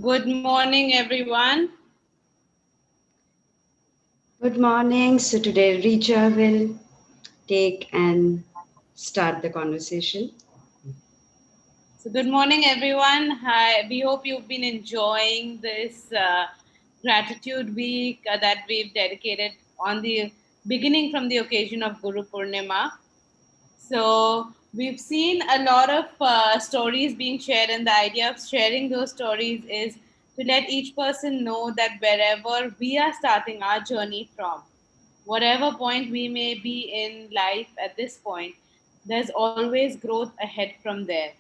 Good morning, everyone. Good morning. So today Richa will take and start the conversation. So, good morning, everyone. Hi. We hope you've been enjoying this gratitude week that we've dedicated on the beginning from the occasion of Guru Purnima. So, we've seen a lot of stories being shared, and the idea of sharing those stories is to let each person know that wherever we are starting our journey from, whatever point we may be in life at this point, there's always growth ahead from there.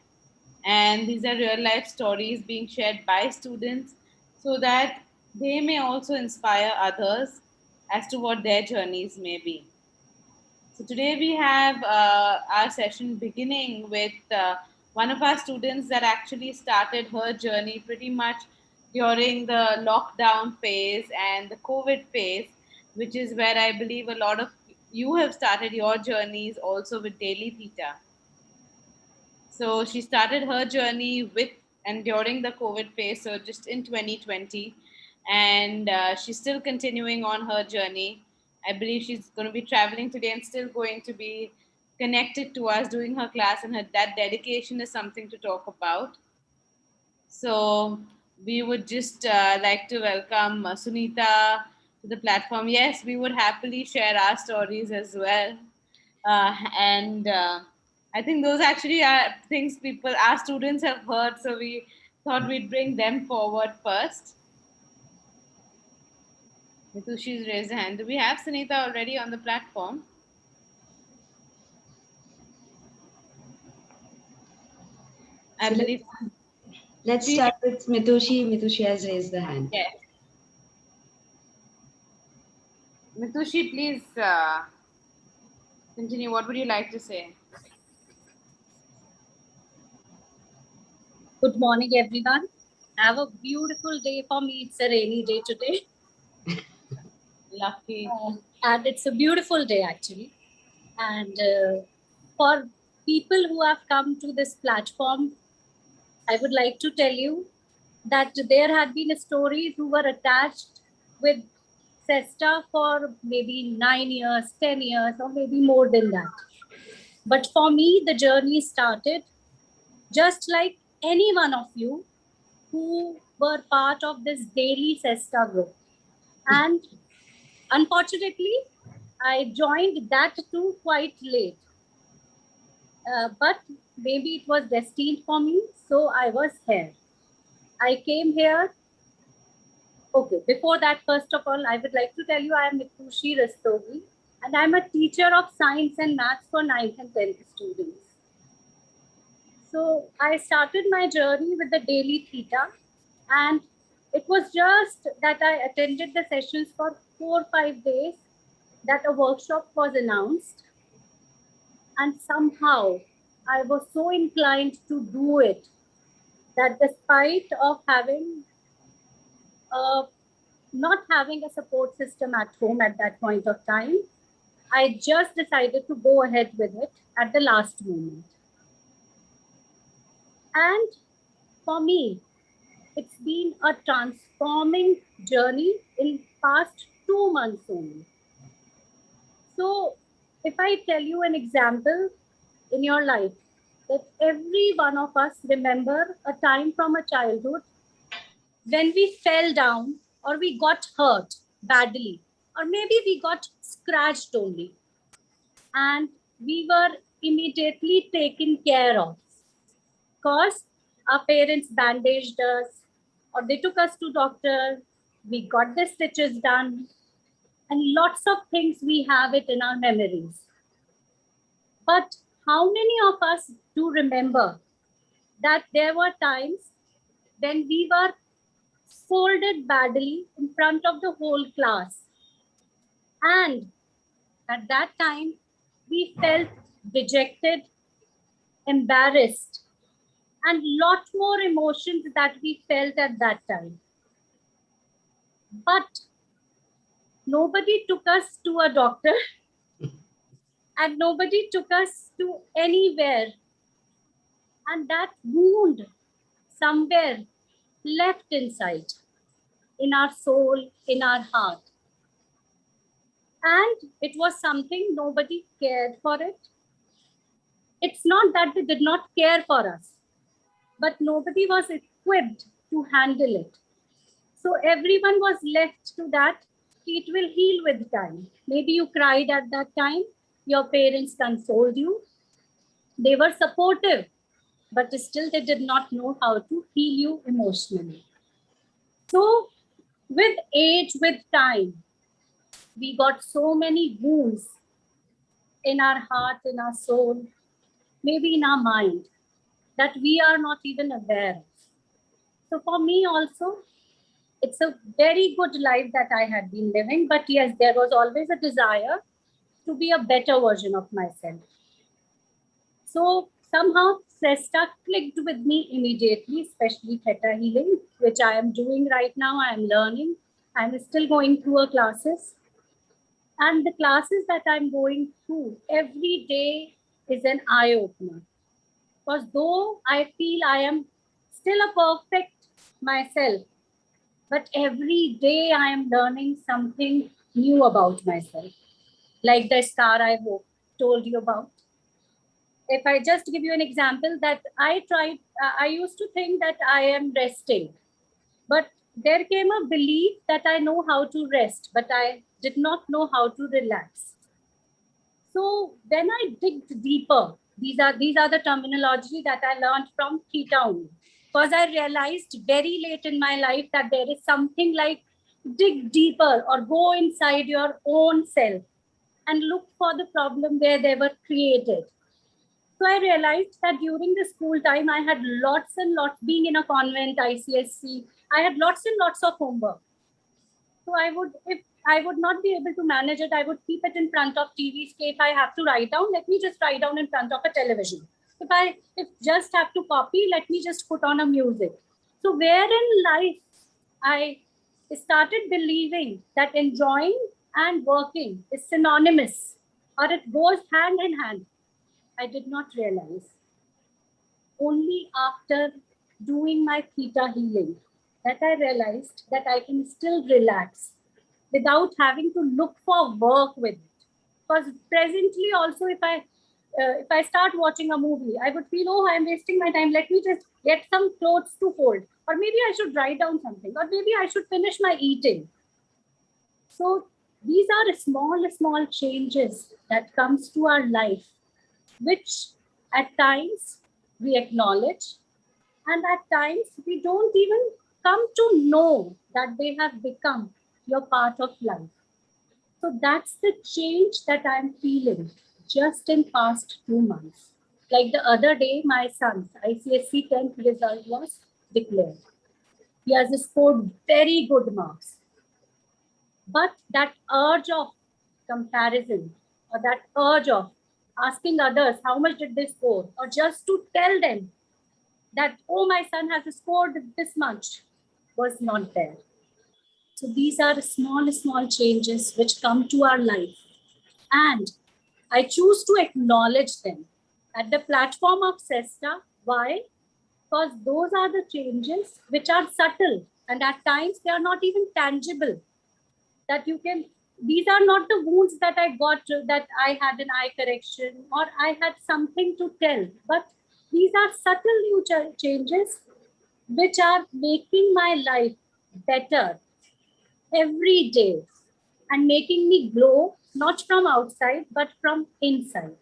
And these are real life stories being shared by students so that they may also inspire others as to what their journeys may be. So today we have our session beginning with one of our students that actually started her journey pretty much during the lockdown phase and the COVID phase, which is where I believe a lot of you have started your journeys also with Daily Theta. So she started her journey with and during the COVID phase, so just in 2020, and she's still continuing on her journey. I believe she's going to be traveling today and still going to be connected to us doing her class, and that dedication is something to talk about. So we would just like to welcome Sunita to the platform. Yes, we would happily share our stories as well. And I think those actually are things our students have heard. So we thought we'd bring them forward first. Mithushi's raised a hand. Do we have Sunita already on the platform? I So believe let's she, start with Mitushi. Mitushi has raised the hand. yes. Mithushi, please continue. What would you like to say? Good morning, everyone. Have a beautiful day. For me, it's a rainy day today. Lucky. And it's a beautiful day, actually. And for people who have come to this platform, I would like to tell you that there had been stories who were attached with Cesta for maybe 9 years, 10 years, or maybe more than that. But for me, the journey started just like any one of you who were part of this daily Cesta group. And unfortunately, I joined that too quite late. But maybe it was destined for me, so I was here. I came here. Okay, before that, first of all, I would like to tell you I am Mitushi Rastogi, and I'm a teacher of science and maths for 9th and 10th students. So I started my journey with the daily theta, and it was just that I attended the sessions for 4 or 5 days that a workshop was announced, and somehow I was so inclined to do it that despite of having not having a support system at home at that point of time, I just decided to go ahead with it at the last moment. And for me, it's been a transforming journey in past 2 months only. So if I tell you an example in your life, that every one of us remember a time from a childhood when we fell down or we got hurt badly, or maybe we got scratched only, and we were immediately taken care of because our parents bandaged us or they took us to doctor, we got the stitches done, and lots of things we have it in our memories. But how many of us do remember that there were times when we were scolded badly in front of the whole class, and at that time we felt dejected, embarrassed, and lot more emotions that we felt at that time. But nobody took us to a doctor and nobody took us to anywhere. And that wound somewhere left inside, in our soul, in our heart. And it was something nobody cared for it. It's not that they did not care for us, but nobody was equipped to handle it. So everyone was left to that. It will heal with time. Maybe you cried at that time. Your parents consoled you. They were supportive, but still they did not know how to heal you emotionally. So with age, with time, we got so many wounds in our heart, in our soul, maybe in our mind, that we are not even aware of. So for me also, it's a very good life that I had been living. But yes, there was always a desire to be a better version of myself. So somehow Cesta clicked with me immediately, especially Theta healing, which I am doing right now. I am learning. I'm still going through a classes. And the classes that I'm going through every day is an eye-opener. Because though I feel I am still a perfect myself, but every day I am learning something new about myself. Like the star I told you about. If I just give you an example that I used to think that I am resting, but there came a belief that I know how to rest, but I did not know how to relax. So when I digged deeper, these are the terminology that I learned from Theta only. Because I realized very late in my life that there is something like dig deeper or go inside your own self and look for the problem where they were created. So I realized that during the school time, I had lots and lots, being in a convent, ICSC, I had lots and lots of homework. So if I would not be able to manage it, I would keep it in front of TV. If I have to write down, let me just write down in front of a television. If just have to copy, let me just put on a music. So where in life I started believing that enjoying and working is synonymous, or it goes hand in hand, I did not realize. Only after doing my Theta healing that I realized that I can still relax without having to look for work with it. Because presently also, if I start watching a movie, I would feel, oh, I'm wasting my time. Let me just get some clothes to fold. Or maybe I should write down something. Or maybe I should finish my eating. So these are small changes that comes to our life, which at times we acknowledge, and at times we don't even come to know that they have become your part of life. So that's the change that I'm feeling just in past 2 months. Like the other day, my son's ICSC 10th result was declared. He has scored very good marks. But that urge of comparison, or that urge of asking others how much did they score, or just to tell them that, oh, my son has scored this much, was not there. So these are small changes which come to our life. And I choose to acknowledge them at the platform of Cesta. Why? Because those are the changes which are subtle, and at times they are not even tangible. That you can, these are not the wounds that I got, that I had an eye correction or I had something to tell, but these are subtle new changes which are making my life better every day and making me glow, not from outside, but from inside.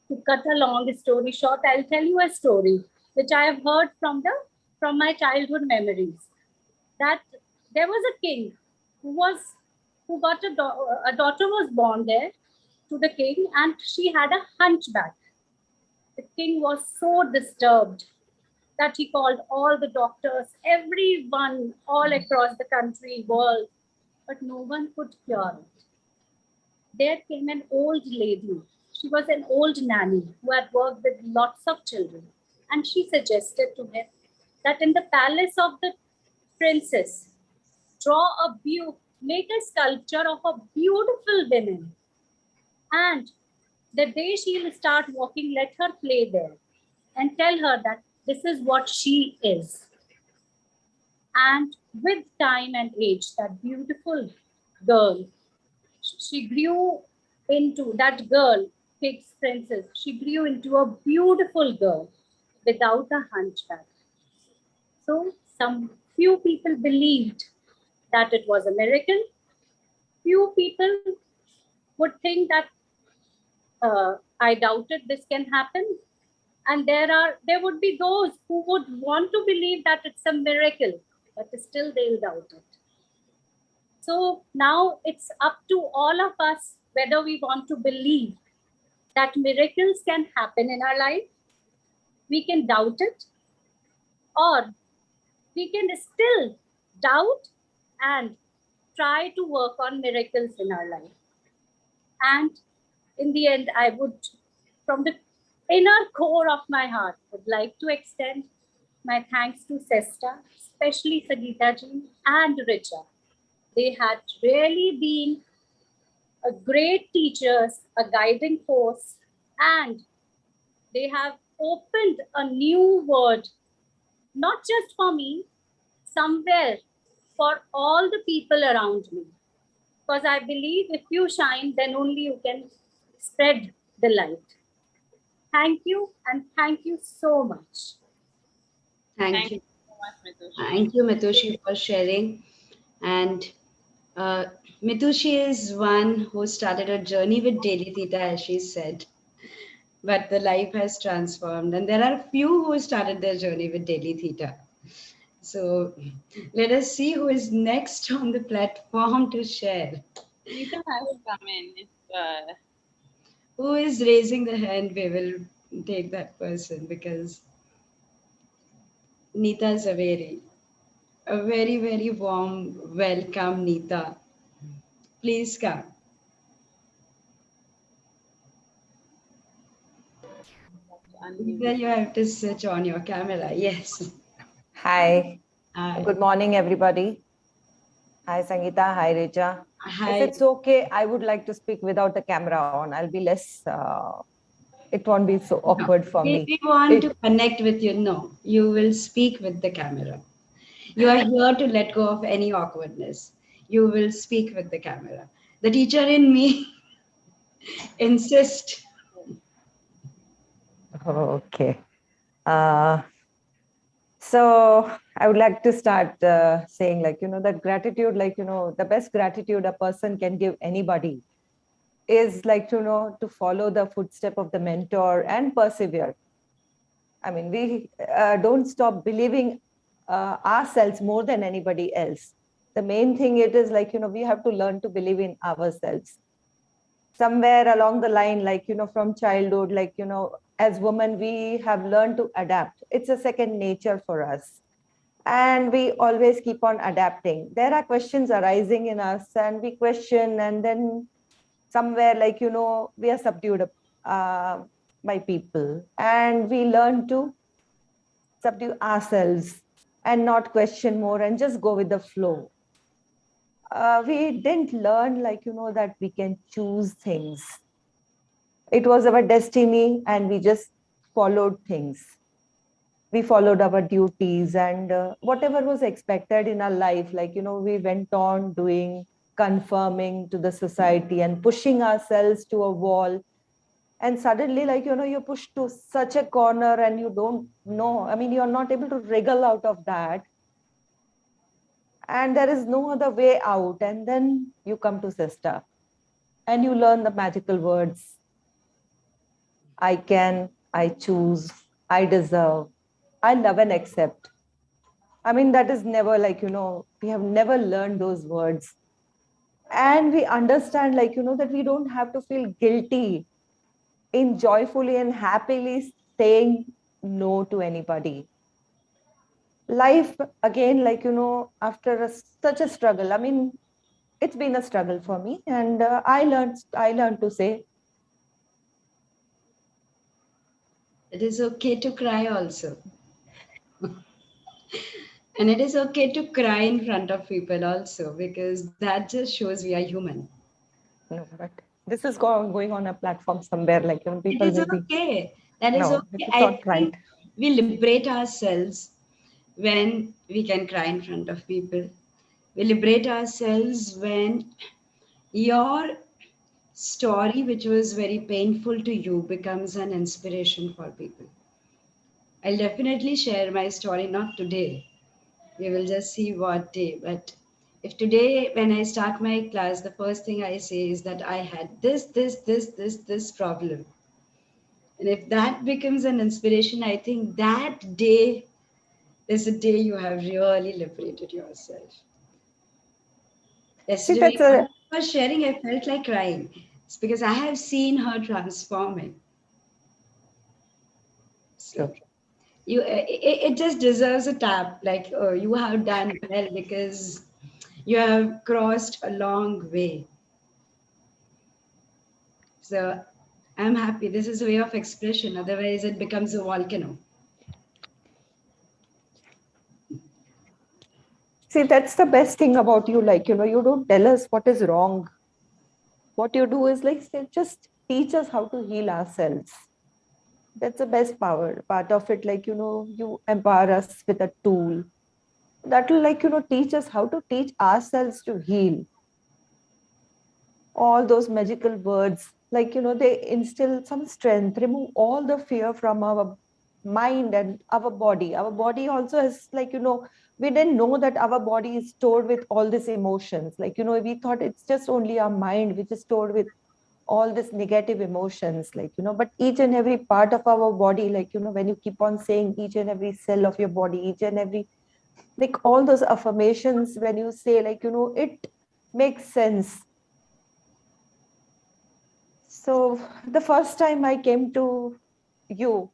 To cut a long story short, I'll tell you a story which I have heard from my childhood memories. That there was a king who got a daughter was born there to the king, and she had a hunchback. The king was so disturbed that he called all the doctors, everyone all across the country, world, but no one could cure it. There came an old lady. She was an old nanny who had worked with lots of children. And she suggested to him that in the palace of the princess, make a sculpture of a beautiful woman. And the day she will start walking, let her play there and tell her that this is what she is. And with time and age, that beautiful girl, she grew into that girl, Pig's princess. She grew into a beautiful girl without a hunchback. So some few people believed that it was a miracle. Few people would think that I doubted this can happen. And there would be those who would want to believe that it's a miracle, but still they'll doubt it. So now it's up to all of us whether we want to believe that miracles can happen in our life. We can doubt it, or we can still doubt and try to work on miracles in our life. And in the end, I would, from the inner core of my heart, would like to extend my thanks to Cesta, especially Sagita ji and Richa. They had really been a great teachers, a guiding force, and they have opened a new world, not just for me, somewhere for all the people around me. Because I believe if you shine, then only you can spread the light. Thank you, and thank you so much. Thank you. so much, Mitushi. Thank you, Mitushi, for sharing. And Mitushi is one who started a journey with Daily Theta, as she said. But the life has transformed. And there are few who started their journey with Daily Theta. So let us see who is next on the platform to share. Nita has come in. Who is raising the hand? We will take that person because Nita is a very, very warm welcome, Nita. Please come. Nita, you have to switch on your camera. Yes. Hi. Hi. Good morning, everybody. Hi, Sangeeta. Hi, Richa. Hi. If it's okay, I would like to speak without the camera on. I'll be less, it won't be so awkward for me. We want to connect with you. No, you will speak with the camera. You are here to let go of any awkwardness. You will speak with the camera. The teacher in me insists. Okay. So I would like to start saying, like, that gratitude, like, the best gratitude a person can give anybody is like, to follow the footstep of the mentor and persevere. I mean, we don't stop believing ourselves more than anybody else. The main thing it is like, we have to learn to believe in ourselves. Somewhere along the line, like, from childhood, like, as women, we have learned to adapt. It's a second nature for us. And we always keep on adapting. There are questions arising in us and we question, and then somewhere like, we are subdued by people, and we learn to subdue ourselves and not question more and just go with the flow. We didn't learn like, that we can choose things. It was our destiny and we just followed things. We followed our duties, and whatever was expected in our life, like, we went on doing, conforming to the society and pushing ourselves to a wall. And suddenly, like, you're pushed to such a corner and you don't know, I mean, you're not able to wriggle out of that. And there is no other way out. And then you come to Cesta and you learn the magical words. I can, I choose, I deserve, I love and accept. I mean, that is never like, we have never learned those words. And we understand, like, that we don't have to feel guilty in joyfully and happily saying no to anybody. Life, again, like, after such a struggle, I mean, it's been a struggle for me. And I learned to say, It is okay to cry also. And it is okay to cry in front of people also, because that just shows we are human. no, but this is going on a platform somewhere, like, people it is may be, okay. That is no, okay. it's I not think right. we liberate ourselves when we can cry in front of people. We liberate ourselves when your story, which was very painful to you, becomes an inspiration for people. I'll definitely share my story, not today. We will just see what day. But if today, when I start my class, the first thing I say is that I had this problem. And if that becomes an inspiration, I think that day is the day you have really liberated yourself. See, Yesterday, that's when a I was sharing, I felt like crying. It's because I have seen her transforming. So true. it just deserves a tap. Like, oh, you have done well because you have crossed a long way. So I'm happy. This is a way of expression. Otherwise, it becomes a volcano. See, that's the best thing about you. Like, you don't tell us what is wrong. What you do is like, say, just teach us how to heal ourselves. That's the best part of it. Like, you empower us with a tool that will, like, teach us how to teach ourselves to heal. All those magical words, like, they instill some strength, remove all the fear from our mind and our body also has, like, we didn't know that our body is stored with all these emotions. Like, we thought it's just only our mind which is stored with all these negative emotions, like, but each and every part of our body, like, when you keep on saying each and every cell of your body, each and every, like, all those affirmations, when you say, like, it makes sense. So the first time I came to you,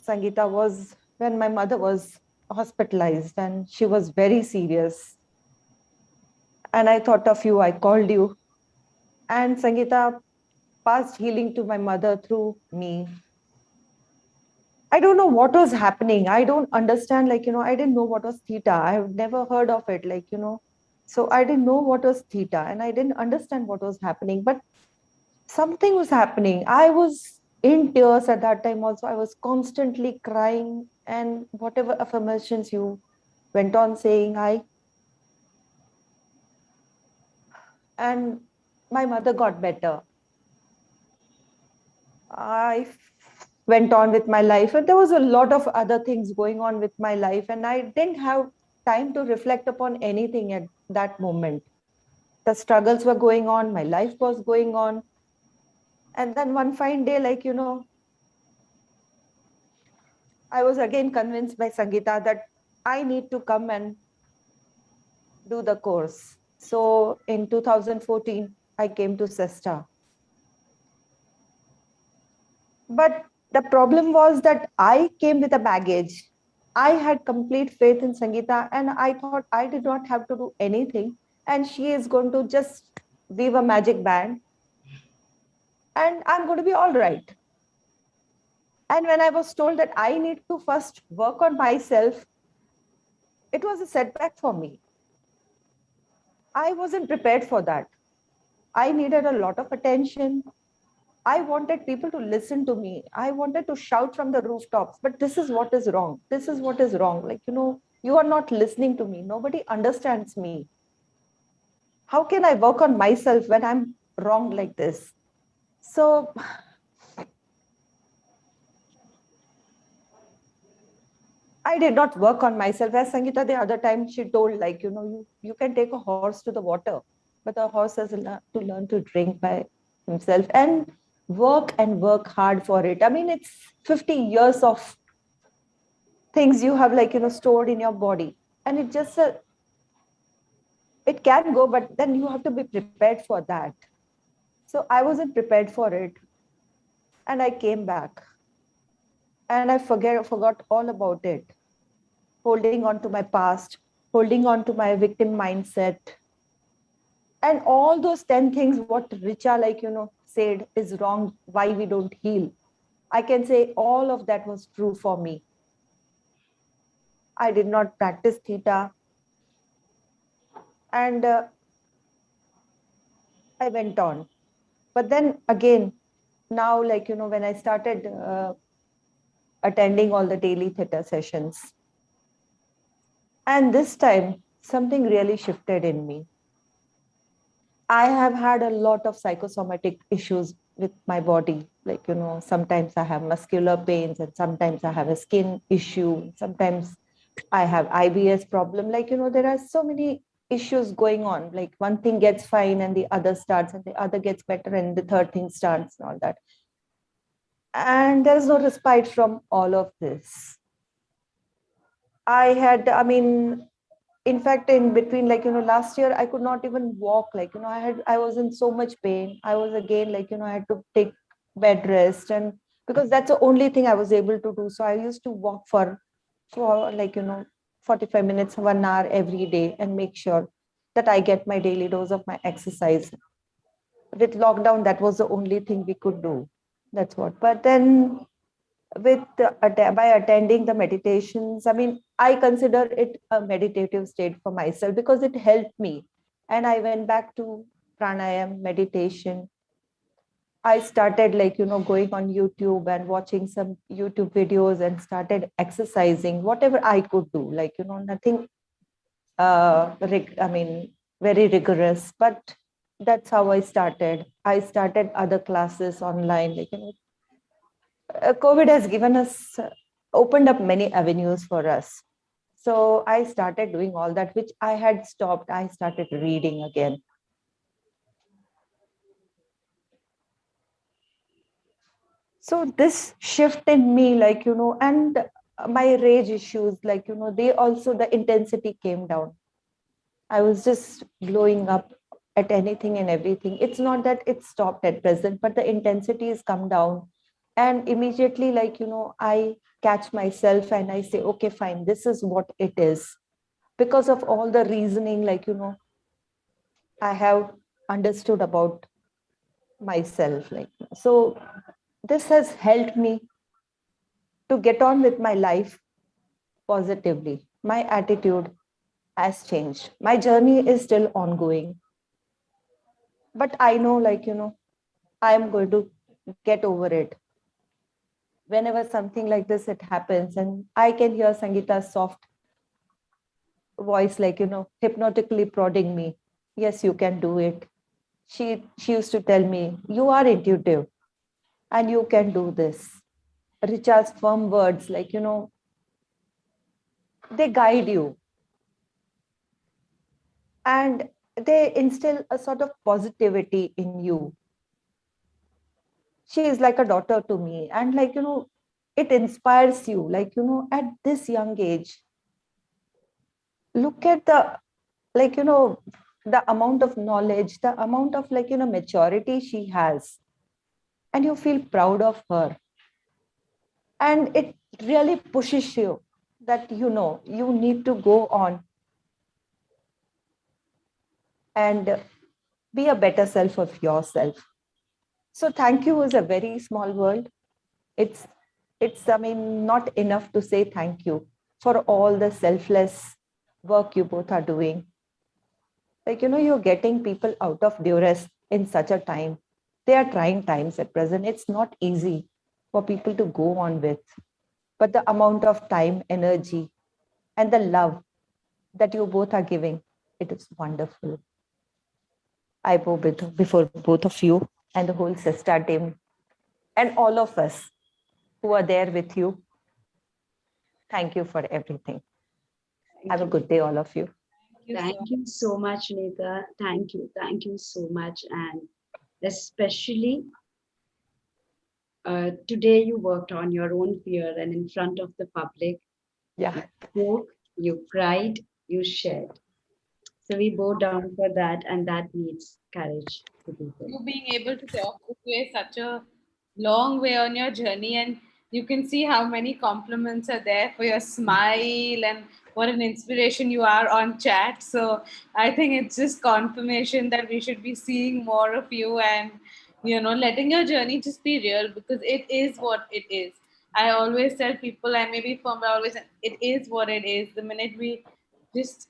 Sangeeta, was when my mother was hospitalized and she was very serious. And I thought of you, I called you. And Sangeeta passed healing to my mother through me. I don't know what was happening. I don't understand, like, I didn't know what was theta. I've never heard of it, like, so I didn't know what was theta and I didn't understand what was happening. But something was happening. I was in tears at that time also. I was constantly crying, and whatever affirmations you went on saying, and my mother got better. I went on with my life, and there was a lot of other things going on with my life, and I didn't have time to reflect upon anything at that moment. The struggles were going on, my life was going on. And then one fine day, like, I was again convinced by Sangeeta that I need to come and do the course. So in 2014, I came to Cesta. But the problem was that I came with a baggage. I had complete faith in Sangeeta, and I thought I did not have to do anything. And she is going to just weave a magic band, and I'm going to be all right. And when I was told that I need to first work on myself, it was a setback for me. I wasn't prepared for that. I needed a lot of attention. I wanted people to listen to me. I wanted to shout from the rooftops, but this is what is wrong. This is what is wrong. Like, you are not listening to me. Nobody understands me. How can I work on myself when I'm wrong like this? So I did not work on myself. As Sangeeta the other time, she told, like, you can take a horse to the water, but the horse has to learn to drink by himself and work hard for it. I mean, it's 50 years of things you have, like, stored in your body. And it just, it can go, but then you have to be prepared for that. So I wasn't prepared for it. And I came back and I forgot all about it, holding on to my past, holding on to my victim mindset, and all those 10 things what Richa, like, said is wrong, why we don't heal. I can say all of that was true for me. I did not practice theta, and I went on. But then again, now, like, when I started attending all the daily theta sessions, And this time, something really shifted in me. I have had a lot of psychosomatic issues with my body. Like, sometimes I have muscular pains and sometimes I have a skin issue. Sometimes I have IBS problem. Like, there are so many issues going on. Like one thing gets fine and the other starts and the other gets better and the third thing starts and all that. And there is no respite from all of this. I mean, in fact, in between, like, last year, I could not even walk. Like, I was in so much pain. I was again, like, I had to take bed rest. And because that's the only thing I was able to do. So I used to walk for like, 45 minutes, 1 hour every day and make sure that I get my daily dose of my exercise. With lockdown, that was the only thing we could do. That's what. But then by attending the meditations, I mean, I consider it a meditative state for myself because it helped me. And I went back to pranayam meditation. I started, like, going on YouTube and watching some YouTube videos and started exercising whatever I could do. Like, nothing I mean, very rigorous, but that's how I started. I started other classes online. Like, COVID has given us, opened up many avenues for us. So I started doing all that, which I had stopped. I started reading again. So this shift in me, like, and my rage issues, like, they also, the intensity came down. I was just blowing up at anything and everything. It's not that it stopped at present, but the intensity has come down. And immediately, like, I catch myself and I say, okay, fine, this is what it is. Because of all the reasoning, like, I have understood about myself. Like, so this has helped me to get on with my life positively. My attitude has changed. My journey is still ongoing. But I know, like, I am going to get over it. Whenever something like this it happens, and I can hear Sangeeta's soft voice, like, hypnotically prodding me. Yes, you can do it. She used to tell me, you are intuitive and you can do this. Richa's firm words, like, they guide you and they instill a sort of positivity in you. She is like a daughter to me, and, like, it inspires you, like, at this young age. Look at the, like, the amount of knowledge, the amount of, like, maturity she has, and you feel proud of her, and it really pushes you that, you need to go on and be a better self of yourself. So thank you is a very small word. It's I mean, not enough to say thank you for all the selfless work you both are doing. Like, you're getting people out of duress in such a time. They are trying times at present. It's not easy for people to go on with. But the amount of time, energy, and the love that you both are giving, it is wonderful. I bow before both of you and the whole Cesta team and all of us who are there with you. Thank you for everything. Have Thank a you. good day, all of you. Thank you so Thank you so much, Nita. Thank you. Thank you so much. And especially today, you worked on your own fear and in front of the public. You Yeah. spoke, you cried, you shared. So we bow down for that, and that needs courage to do it. you being able to talk this way such a long way on your journey, and you can see how many compliments are there for your smile and what an inspiration you are on chat. So I think it's just confirmation that we should be seeing more of you, and letting your journey just be real, because it is what it is. I always tell people, I may be firm, but I always, it is what it is. The minute we just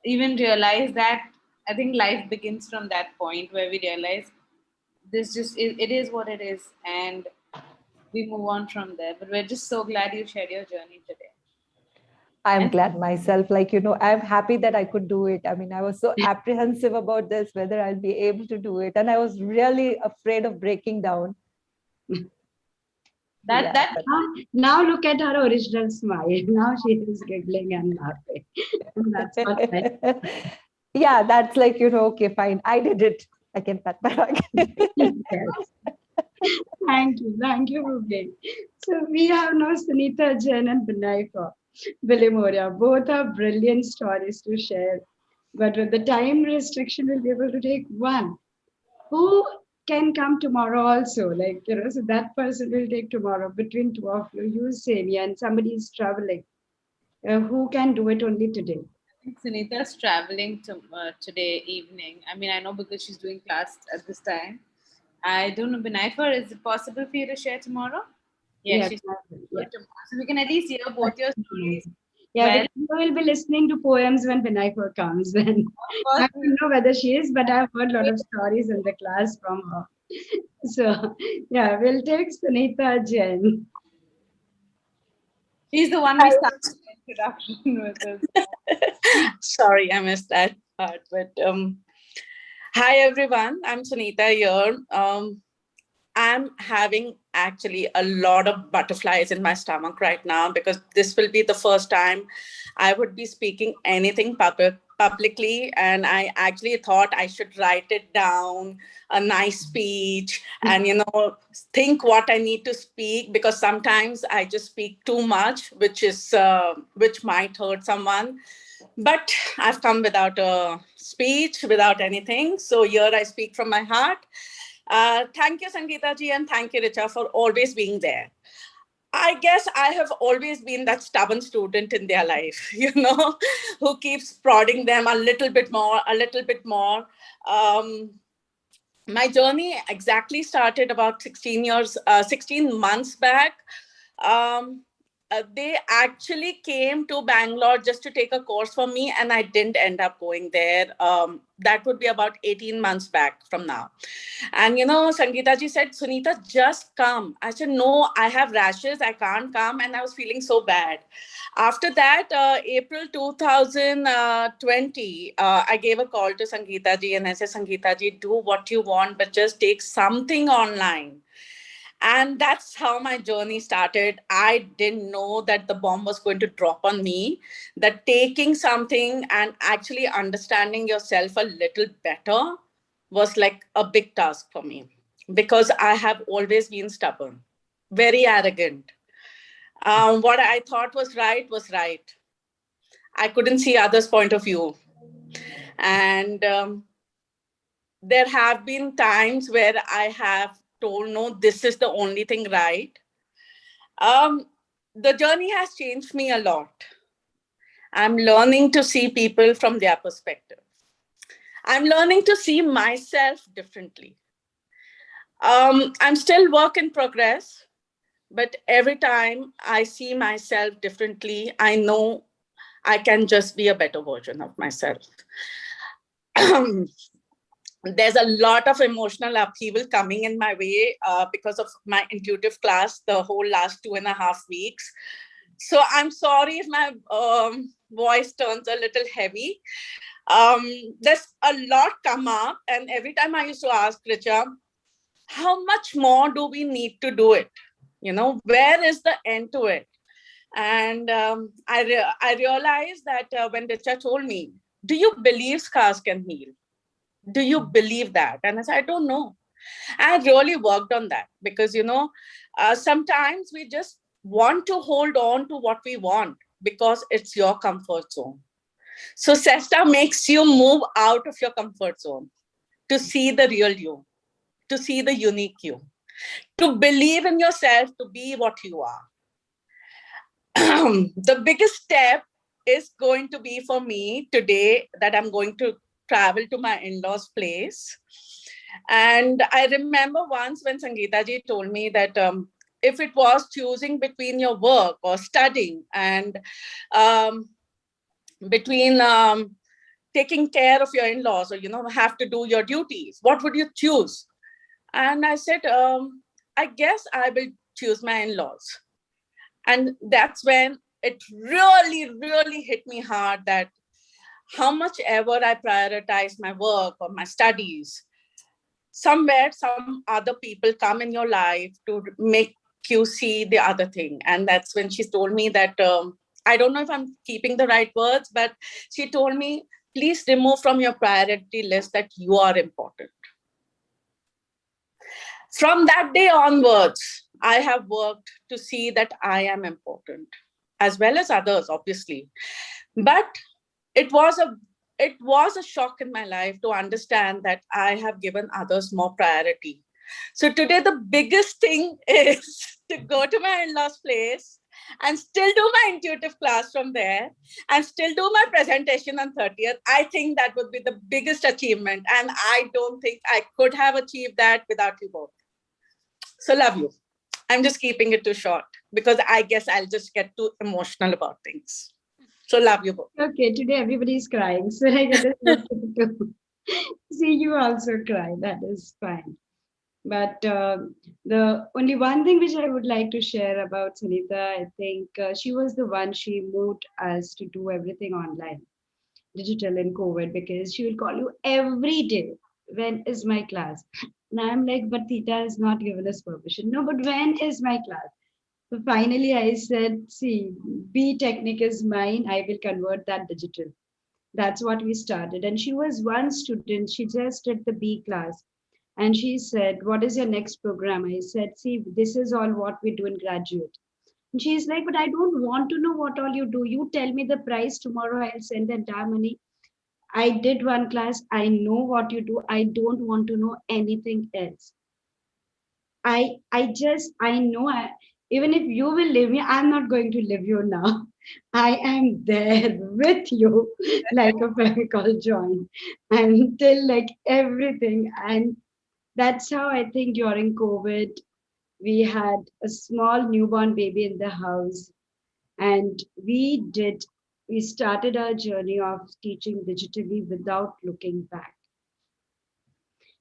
even realize that, I think life begins from that point where we realize this just it is what it is, and we move on from there. But we're just so glad you shared your journey today. I'm glad myself, like, I'm happy that I could do it. I mean, I was so apprehensive about this, whether I'll be able to do it. And I was really afraid of breaking down. That now look at her original smile. Now she is giggling and laughing. And that's what Yeah, that's like, okay, fine. I did it. I can pat my back. Yes. Thank you, Ruby. So we have now Sunita Jain and Vinayaka Vilimoria. Both have brilliant stories to share. But with the time restriction, we'll be able to take one. Who can come tomorrow also? Like, so that person will take tomorrow between two of you. You, Senia, and somebody is traveling. Who can do it only today? I think Sunita's traveling today evening. I mean, I know because she's doing class at this time. I don't know, Benaifer, is it possible for you to share tomorrow? Yeah, Yeah, she's yeah. good tomorrow. So we can at least hear both your stories. Yeah, Well, because you will be listening to poems when Vinayaka comes. And of I course, don't know whether she is, but I've heard a lot of stories in the class from her. So, yeah, we'll take Sunita Jain. she's the one we started the introduction with us. Sorry, I missed that part. But hi everyone, I'm Sunita here. I'm having actually a lot of butterflies in my stomach right now because this will be the first time I would be speaking anything publicly. And I actually thought I should write it down, a nice speech, and, think what I need to speak, because sometimes I just speak too much, which might hurt someone. But I've come without a speech, without anything. So here I speak from my heart. Thank you, Sangeeta ji, and thank you, Richa, for always being there. I guess I have always been that stubborn student in their life, who keeps prodding them a little bit more, a little bit more. My journey exactly started about 16 months back. Um, they actually came to Bangalore just to take a course for me, and I didn't end up going there. That would be about 18 months back from now. And Sangeeta ji said, Sunita, just come. I said, no, I have rashes. I can't come. And I was feeling so bad. After that, April 2020, I gave a call to Sangeeta ji and I said, Sangeeta ji, do what you want, but just take something online. And that's how my journey started. I didn't know that the bomb was going to drop on me, that taking something and actually understanding yourself a little better was like a big task for me, because I have always been stubborn, very arrogant. What I thought was right was right. I couldn't see others' point of view. And there have been times where I have told, no, this is the only thing right. The journey has changed me a lot. I'm learning to see people from their perspective. I'm learning to see myself differently. I'm still work in progress, but every time I see myself differently, I know I can just be a better version of myself. There's a lot of emotional upheaval coming in my way because of my intuitive class the whole last 2.5 weeks. So I'm sorry if my voice turns a little heavy. There's a lot come up, and every time I used to ask Richa, how much more do we need to do it? Where is the end to it? And I realized that when Richa told me, do you believe scars can heal? Do you believe that? And I said, I don't know. I really worked on that because, sometimes we just want to hold on to what we want because it's your comfort zone. So Cesta makes you move out of your comfort zone to see the real you, to see the unique you, to believe in yourself, to be what you are. The biggest step is going to be for me today that I'm going to travel to my in-laws' place. And I remember once when Sangeeta ji told me that if it was choosing between your work or studying and between taking care of your in-laws or, have to do your duties, what would you choose? And I said, I guess I will choose my in-laws. And that's when it really, really hit me hard that how much ever I prioritize my work or my studies, somewhere some other people come in your life to make you see the other thing. And that's when she told me that, I don't know if I'm keeping the right words, but she told me, please remove from your priority list that you are important. From that day onwards, I have worked to see that I am important, as well as others, obviously. But it was a it was a shock in my life to understand that I have given others more priority. So today the biggest thing is to go to my in-laws place and still do my intuitive class from there and still do my presentation on 30th. I think that would be the biggest achievement, and I don't think I could have achieved that without you both. So love you. I'm just keeping it too short because I guess I'll just get too emotional about things. So love you both. Okay, today everybody's crying, so I get to see you also cry. That is fine. But the only one thing which I would like to share about Sunita, I think she was the one, she moved us to do everything online, digital in COVID, because she will call you every day. When is my class? And I'm like, but Theta has not given us permission. No, but when is my class? So finally, I said, see, B technique is mine. I will convert that digital. That's what we started. And she was one student. She just did the B class. And she said, what is your next program? I said, see, this is all what we do in graduate. And she's like, but I don't want to know what all you do. You tell me the price tomorrow. I'll send the entire money. I did one class. I know what you do. I don't want to know anything else. I know even if you will leave me, I'm not going to leave you now. I am there with you like a chemical joint until like everything. And that's how I think during COVID, we had a small newborn baby in the house. And we started our journey of teaching digitally without looking back.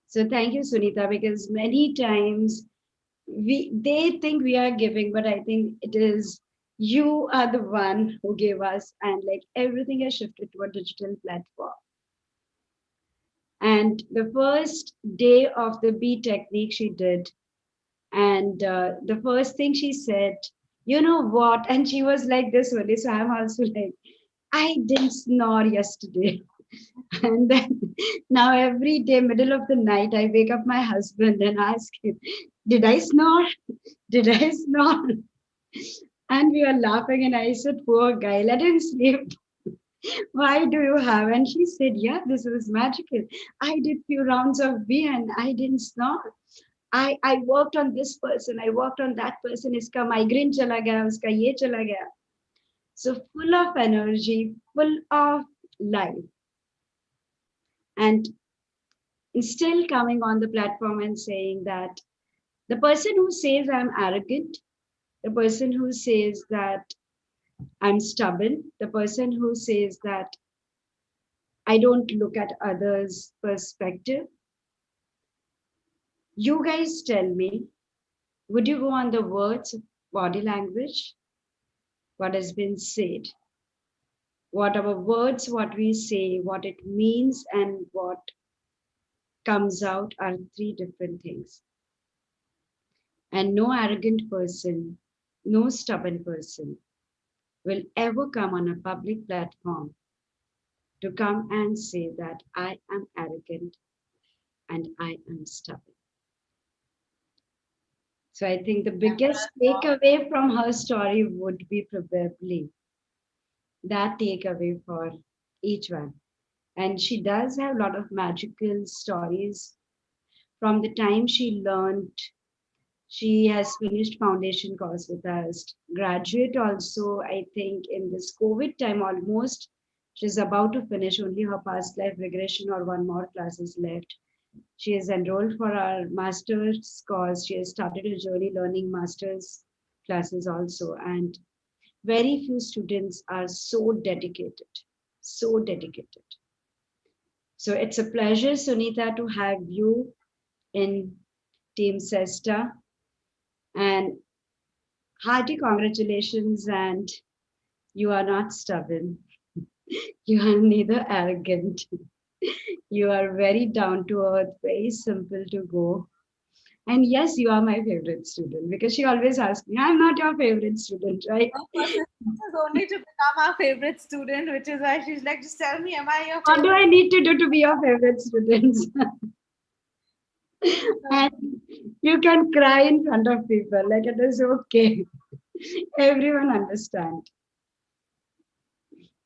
So thank you, Sunita, because many times they think we are giving, but I think it is you are the one who gave us, and like everything has shifted to a digital platform. And the first day of the B technique she did, and the first thing she said, you know what? And she was like this only. So I'm also like, I didn't snore yesterday. And then now every day, middle of the night, I wake up my husband and ask him, did I snore? Did I snore? And we are laughing, and I said, poor guy, let him sleep. Why do you have? And she said, yeah, this was magical. I did few rounds of B and I didn't snore. I worked on this person, I worked on that person, iska migraine chala gaya, uska ye chala gaya. So full of energy, full of life. And still coming on the platform and saying that the person who says I'm arrogant, the person who says that I'm stubborn, the person who says that I don't look at others' perspective, you guys tell me, would you go on the words of body language? What has been said? What our words, what we say, what it means, and what comes out are three different things. And no arrogant person, no stubborn person will ever come on a public platform to come and say that I am arrogant and I am stubborn. So I think the biggest takeaway from her story would be probably that takeaway for each one. And she does have a lot of magical stories from the time she learned. She has finished foundation course with us, graduate also, I think in this COVID time almost. She's about to finish, only her past life regression or one more class is left. She is enrolled for our master's course. She has started a journey learning master's classes also. And very few students are so dedicated, so dedicated. So it's a pleasure, Sunita, to have you in Team Cesta. And hearty congratulations. And You are not stubborn. You are neither arrogant. You are very down to earth, very simple to go. And yes, you are my favorite student because she always asks me, I'm not your favorite student, right? Of course, this is only to become our favorite student, which is why she's like, just tell me, am I your What do favorite? I need to do to be your favorite students? And you can cry in front of people, like it is okay. Everyone understand.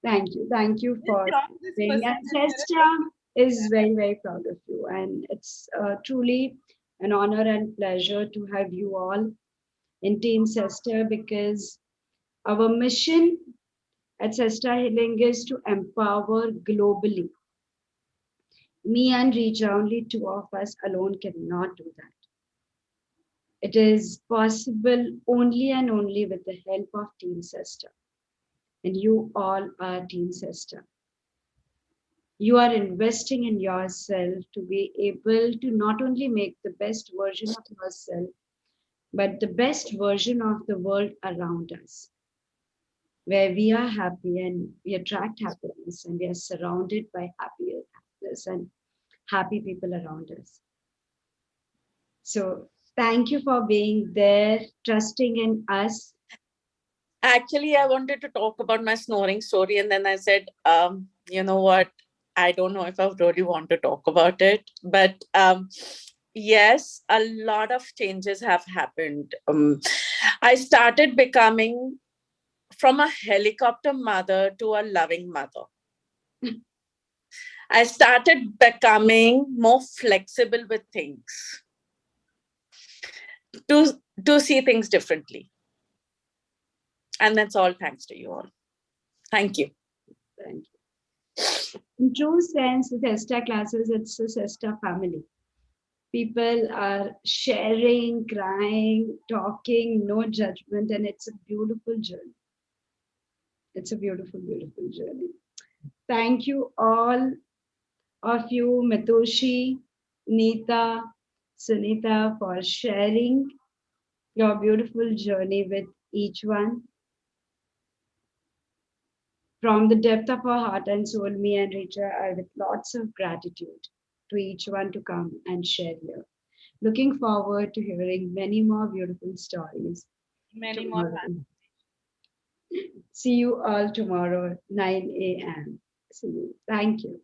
Thank you Just for drop this being. And percentage. Cesta is very, very proud of you, and it's truly an honor and pleasure to have you all in Team Cesta because our mission at Cesta Healing is to empower globally. Me and Richa, only two of us alone cannot do that. It is possible only and only with the help of Team Cesta. And you all are Team Cesta. You are investing in yourself to be able to not only make the best version of yourself, but the best version of the world around us, where we are happy and we attract happiness and we are surrounded by happiness and happy people around us. So thank you for being there, trusting in us. Actually, I wanted to talk about my snoring story, and then I said, you know what? I don't know if I really want to talk about it, but yes, a lot of changes have happened. I started becoming from a helicopter mother to a loving mother. I started becoming more flexible with things, to see things differently. And that's all thanks to you all. Thank you. Thank you. In true sense, the Cesta classes, it's a Cesta family. People are sharing, crying, talking, no judgment, and it's a beautiful journey. It's a beautiful, beautiful journey. Thank you all of you, Mitoshi, Neeta, Sunita, for sharing your beautiful journey with each one. From the depth of our heart and soul, me and Richa are with lots of gratitude to each one to come and share here. Looking forward to hearing many more beautiful stories Many more tomorrow. See you all tomorrow, 9 a.m. See you. Thank you.